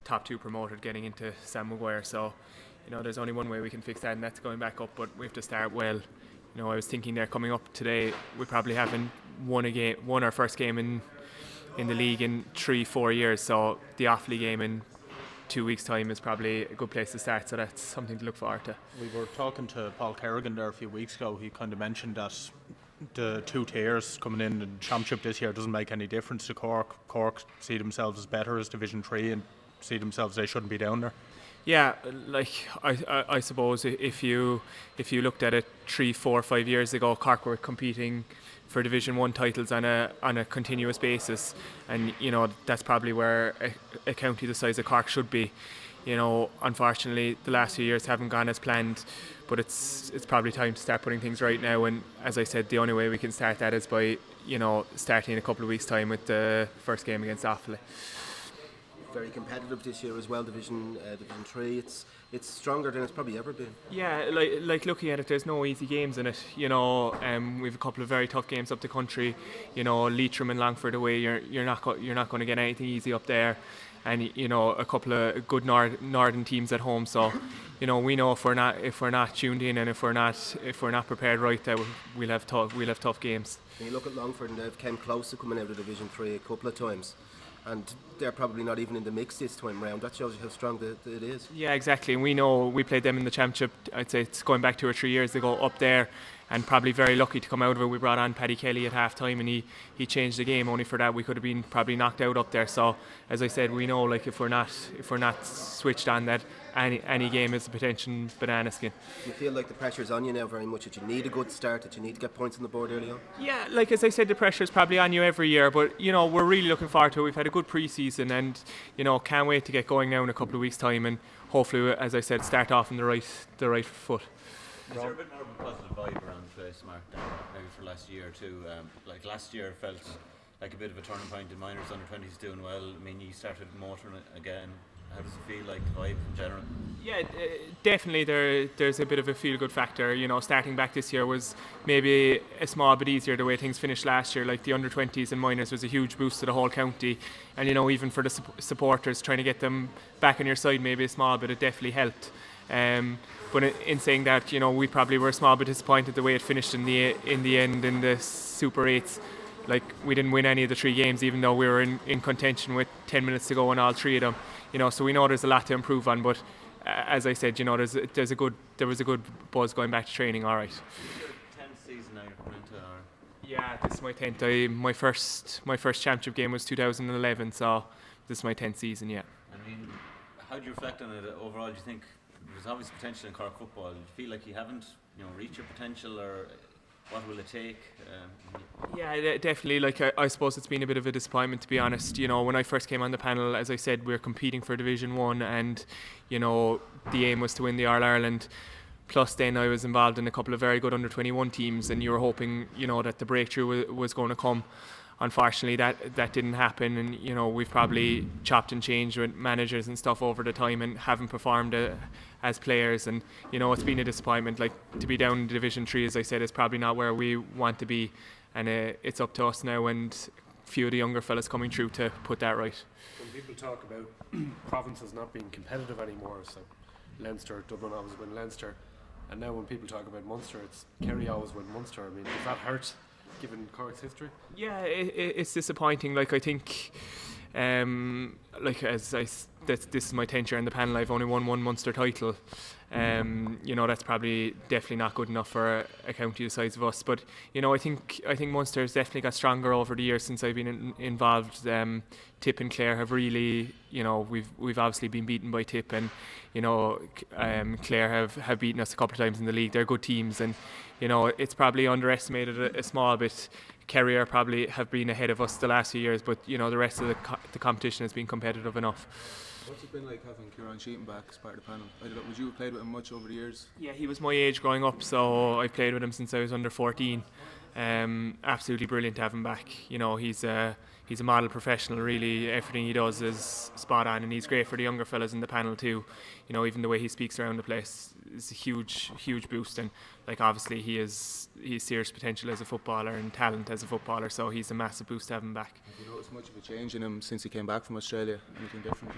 top two promoted getting into Sam Maguire. So, there's only one way we can fix that, and that's going back up. But we have to start well. I was thinking there coming up today, we probably haven't won our first game in the league in 3-4 years. So the Offaly game in 2 weeks' time is probably a good place to start. So that's something to look forward to. We were talking to Paul Kerrigan there a few weeks ago. He kind of mentioned that the two tiers coming in the Championship this year doesn't make any difference to Cork. Cork see themselves as better as Division 3 and see themselves they shouldn't be down there. Yeah, I suppose if you looked at it 3, 4, 5 years ago, Cork were competing for Division 1 titles on a continuous basis, and that's probably where a county the size of Cork should be. Unfortunately the last few years haven't gone as planned, but it's probably time to start putting things right now, and as I said, the only way we can start that is by starting in a couple of weeks' time with the first game against Offaly. Very competitive this year as well. Division 3. It's stronger than it's probably ever been. Yeah, like looking at it, there's no easy games in it. We've a couple of very tough games up the country. Leitrim and Longford away. You're not going to get anything easy up there, and a couple of good northern teams at home. So, we know if we're not tuned in and if we're not prepared right, that we'll have tough games. When you look at Longford, and they've came close to coming out of Division 3 a couple of times, and they're probably not even in the mix this time round. That shows you how strong it is. Yeah, exactly. And we know we played them in the Championship, I'd say it's going back 2 or 3 years ago, up there, and probably very lucky to come out of it. We brought on Paddy Kelly at half time, and he changed the game. Only for that we could have been probably knocked out up there. So as I said, we know if we're not switched on, that any game is a potential banana skin. You feel like the pressure's on you now very much, that you need a good start, that you need to get points on the board early on? Yeah, as I said, the pressure's probably on you every year, but we're really looking forward to it. We've had a good pre-season, and can't wait to get going now in a couple of weeks' time, and hopefully, as I said, start off in the right foot. Is there a bit more of a positive vibe around the place, Mark, than maybe for last year too? Last year felt like a bit of a turning point in minors, under 20s doing well. I mean, you started motoring it again. How does it feel like, the vibe in general? Yeah, definitely there's a bit of a feel-good factor. Starting back this year was maybe a small bit easier the way things finished last year. Like the under-20s and minors was a huge boost to the whole county. And, even for the supporters, trying to get them back on your side, maybe a small bit, it definitely helped. But in saying that, we probably were a small bit disappointed the way it finished in the end in the Super 8s. Like, we didn't win any of the 3 games, even though we were in contention with 10 minutes to go in all 3 of them. So we know there's a lot to improve on, but as I said, there was a good buzz going back to training. All right. 10th season now you're coming into? Yeah, this is my 10th. My first championship game was 2011, so this is my 10th season. Yeah. I mean, how do you reflect on it overall? Do you think there's obvious potential in Cork football? Do you feel like you haven't, reached your potential, or what will it take? Yeah, definitely. I suppose it's been a bit of a disappointment, to be honest. When I first came on the panel, as I said, we were competing for Division 1, and the aim was to win the All-Ireland. Plus then I was involved in a couple of very good under-21 teams, and you were hoping that the breakthrough was going to come. Unfortunately that didn't happen, and we've probably chopped and changed with managers and stuff over the time and haven't performed as players, and it's been a disappointment. Like, to be down in Division 3, as I said, is probably not where we want to be, and it's up to us now and a few of the younger fellas coming through to put that right. When people talk about provinces not being competitive anymore, so Leinster, Dublin always win Leinster, and now when people talk about Munster, it's Kerry always win Munster. I mean, does that hurt, given Cork's history? Yeah, it's disappointing. I think, this is my 10th year in the panel. I've only won 1 Munster title. That's probably definitely not good enough for a county the size of us. But I think Munster's definitely got stronger over the years since I've been involved. Tip and Clare have really, we've obviously been beaten by Tip, and Clare have beaten us a couple of times in the league. They're good teams, and it's probably underestimated a small bit. Kerry probably have been ahead of us the last few years, but the rest of the competition has been competitive enough. What's it been like having Ciaran Sheehan back as part of the panel? Would you have played with him much over the years? Yeah, he was my age growing up, so I played with him since I was under 14. Absolutely brilliant to have him back. he's a model professional. Really, everything he does is spot on, and he's great for the younger fellas in the panel too. You know, even the way he speaks around the place is a huge boost. And like obviously he's serious potential as a footballer and talent as a footballer, so he's a massive boost to have him back. Have you noticed much of a change in him since he came back from Australia? Anything different?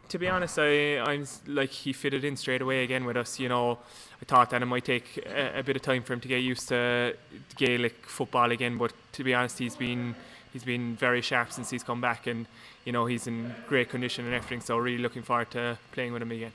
To be honest, I'm like he fitted in straight away again with us. You know, I thought that it might take a bit of time for him to get used to Gaelic football again, but to be honest, he's been very sharp since he's come back, and you know he's in great condition and everything. So really looking forward to playing with him again.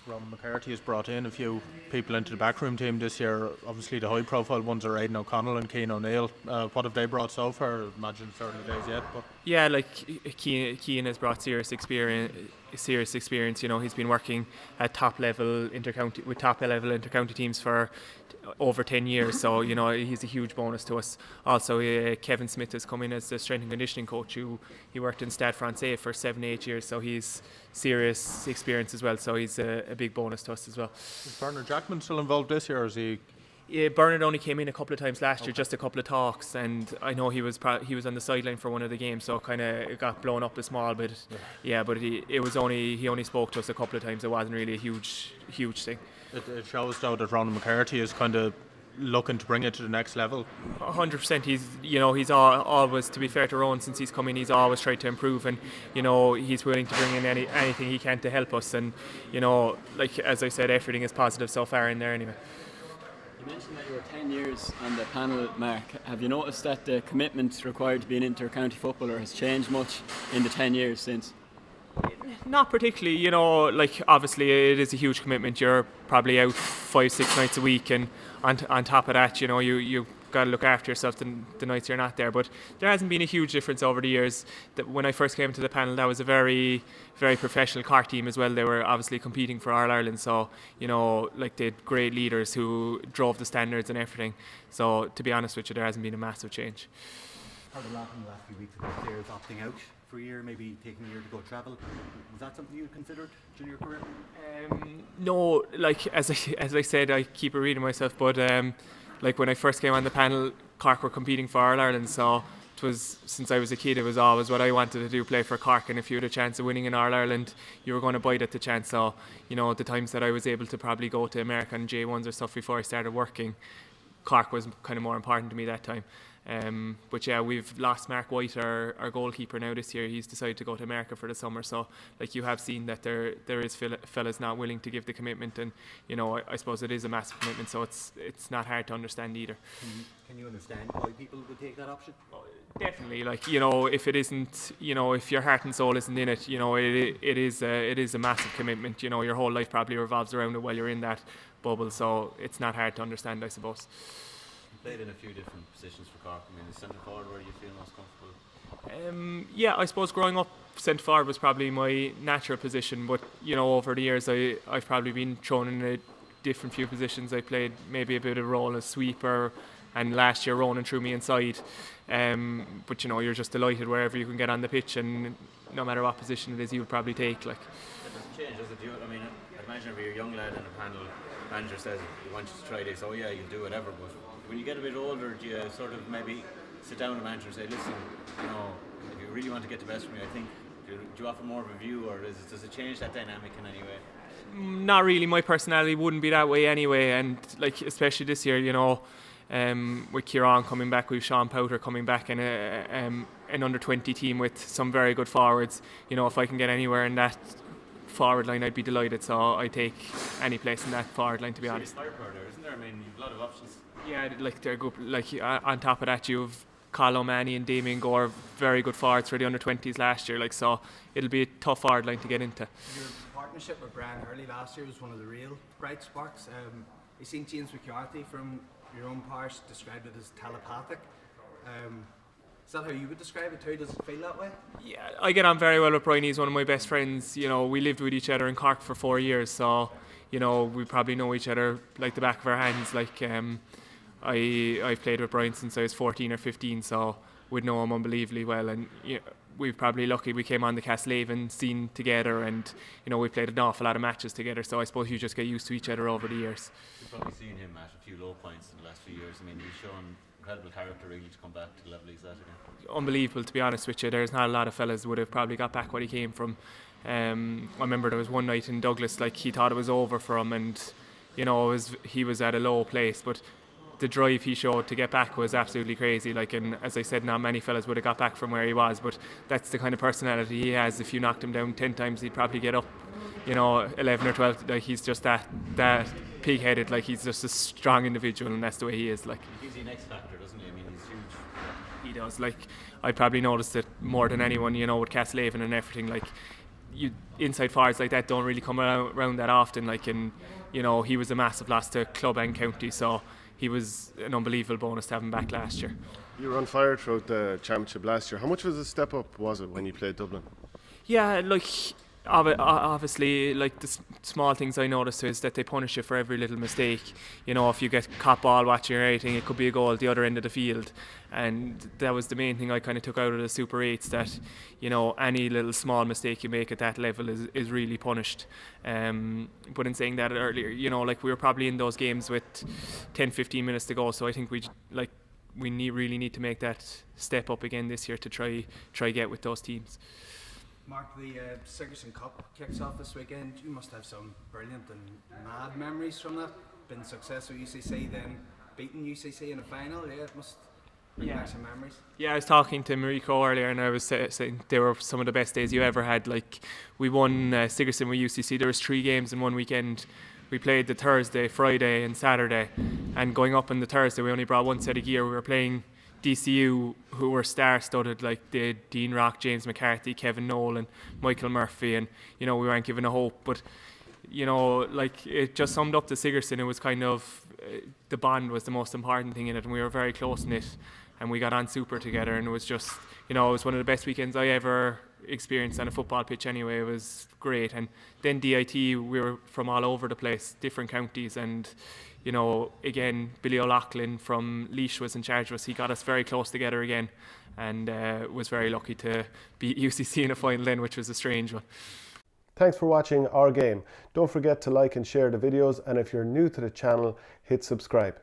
Ronan McCarthy has brought in a few people into the backroom team this year. Obviously, the high-profile ones are Aidan O'Connell and Cian O'Neil. What have they brought so far? I imagine it's early days yet, but yeah, like Cian has brought serious experience. You know, he's been working at top level intercounty teams for over 10 years. So you know, he's a huge bonus to us. Also, Kevin Smith has come in as the strength and conditioning coach. He worked in Stade Francais for 7-8 years. So he's serious experience as well. So he's a big bonus to us as well. is Bernard Jackman still involved this year? Or is he? Yeah, Bernard only came in a couple of times last year, just a couple of talks, and I know he was on the sideline for one of the games, so kind of it got blown up a small bit. Yeah, but he only spoke to us a couple of times. It wasn't really a huge thing. It shows though that Ronan McCarthy is kind of looking to bring it to the next level. 100%. He's always, to be fair to Rowan, since he's come in, he's always tried to improve, and you know he's willing to bring in anything he can to help us. And you know, like as I said, everything is positive so far in there anyway. You mentioned that you were 10 years on the panel, Mark. Have you noticed that the commitment required to be an inter-county footballer has changed much in the 10 years since? Not particularly, you know, like obviously it is a huge commitment. You're probably out 5-6 nights a week, and on top of that, you know, you got to look after yourself the nights you're not there. But there hasn't been a huge difference over the years. That when I first came to the panel, that was a very, very professional Cork team as well. They were obviously competing for All Ireland, so you know, like they had great leaders who drove the standards and everything. So to be honest with you, there hasn't been a massive change. Heard a lot in the last few weeks about players opting out for a year, maybe taking a year to go travel. Was that something you considered during your career? No, like as I said, I keep reading myself, but like when I first came on the panel, Cork were competing for All Ireland, so it was, since I was a kid, it was always what I wanted to do, play for Cork. And if you had a chance of winning in All Ireland, you were going to bite at the chance. So you know, the times that I was able to probably go to America and J1s or stuff before I started working, Cork was kind of more important to me that time. But yeah, we've lost Mark White, our goalkeeper now this year. He's decided to go to America for the summer. So like you have seen that there is fellas not willing to give the commitment, and you know, I suppose it is a massive commitment. So it's not hard to understand either. Can you understand why people would take that option? Definitely, like you know, if it isn't, you know, if your heart and soul isn't in it, you know, it is a massive commitment. You know, your whole life probably revolves around it while you're in that bubble. So it's not hard to understand, I suppose. Played in a few different positions for Cork. I mean, is centre forward where you feel most comfortable? Yeah, I suppose growing up, centre forward was probably my natural position. But you know, over the years, I've probably been thrown in a different few positions. I played maybe a bit of a role as sweeper, and last year Ronan threw me inside. But you know, you're just delighted wherever you can get on the pitch, and no matter what position it is, you would probably take. Like, It doesn't change, does it? I mean, I imagine if you're a young lad in a panel, manager says he wants you to try this. Oh yeah, you'll do whatever. But when you get a bit older, do you sort of maybe sit down with a manager and say, listen, you know, if you really want to get the best from me, I think, do you offer more of a view, or does it change that dynamic in any way? Not really. My personality wouldn't be that way anyway, and like especially this year, you know, with Ciaran coming back, with Sean Powter coming back, and an under-20 team with some very good forwards. You know, if I can get anywhere in that forward line, I'd be delighted. So I take any place in that forward line, to be honest. Firepower there, isn't there? I mean, you've a lot of options. Yeah, like they're good. Like on top of that, you've Colin O'Mahony and Damien Gore, very good forwards for the under-20s last year. Like, so it'll be a tough forward line to get into. Your partnership with Brian Hurley last year was one of the real bright sparks. You seen James McCarthy from your own parish described it as telepathic. Is that how you would describe it too? Does it feel that way? Yeah, I get on very well with Brian. He's one of my best friends. You know, we lived with each other in Cork for 4 years, so you know, we probably know each other like the back of our hands. Like, I've played with Brian since I was 14 or 15, so we'd know him unbelievably well. And you know, we're probably lucky we came on the Castlehaven scene together, and you know, we played an awful lot of matches together. So I suppose you just get used to each other over the years. You've probably seen him at a few low points in the last few years. I mean, he's shown incredible character really to come back to the level he's at again. Unbelievable, to be honest with you. There's not a lot of fellas would have probably got back what he came from. I remember there was one night in Douglas, like he thought it was over for him, and you know he was at a low place, but the drive he showed to get back was absolutely crazy. Like, and as I said, not many fellas would have got back from where he was, but that's the kind of personality he has. If you knocked him down 10 times, he'd probably get up, 11 or 12. Like, he's just that pig-headed. Like, he's just a strong individual, and that's the way he is. Like, He gives you an X factor, doesn't he? I mean, he's huge. he does. Like, I probably noticed it more than anyone, with Castlehaven and everything. Like, inside forwards like that don't really come around that often. Like, and he was a massive loss to club and county, so he was an unbelievable bonus to have him back last year. You were on fire throughout the championship last year. How much of a step up was it when you played Dublin? Yeah, like obviously, like the small things I noticed is that they punish you for every little mistake. If you get caught ball watching or anything, it could be a goal at the other end of the field, and that was the main thing I kind of took out of the Super 8s, that any little small mistake you make at that level is really punished. But in saying that earlier, like we were probably in those games with 10-15 minutes to go, so I think we really need to make that step up again this year to try get with those teams. Mark, the Sigerson Cup kicks off this weekend. You must have some brilliant and mad memories from that. Been successful UCC, then beating UCC in a final. Yeah, it must bring back some memories. Yeah, I was talking to Marie Crowe earlier, and I was saying they were some of the best days you ever had. Like, we won Sigerson with UCC. There was 3 games in one weekend. We played the Thursday, Friday and Saturday, and going up on the Thursday we only brought one set of gear. We were playing DCU, who were star-studded, like the Dean Rock, James McCarthy, Kevin Nolan, Michael Murphy, and we weren't given a hope, but like it just summed up the Sigerson. It was kind of the bond was the most important thing in it, and we were very close knit, and we got on super together, and it was just it was one of the best weekends I ever experienced on a football pitch anyway. It was great. And then DIT, we were from all over the place, different counties, and again, Billy O'Loughlin from Laois was in charge of us. He got us very close together again, and was very lucky to beat UCC in a final then, which was a strange one. Thanks for watching Our Game. Don't forget to like and share the videos, and if you're new to the channel, hit subscribe.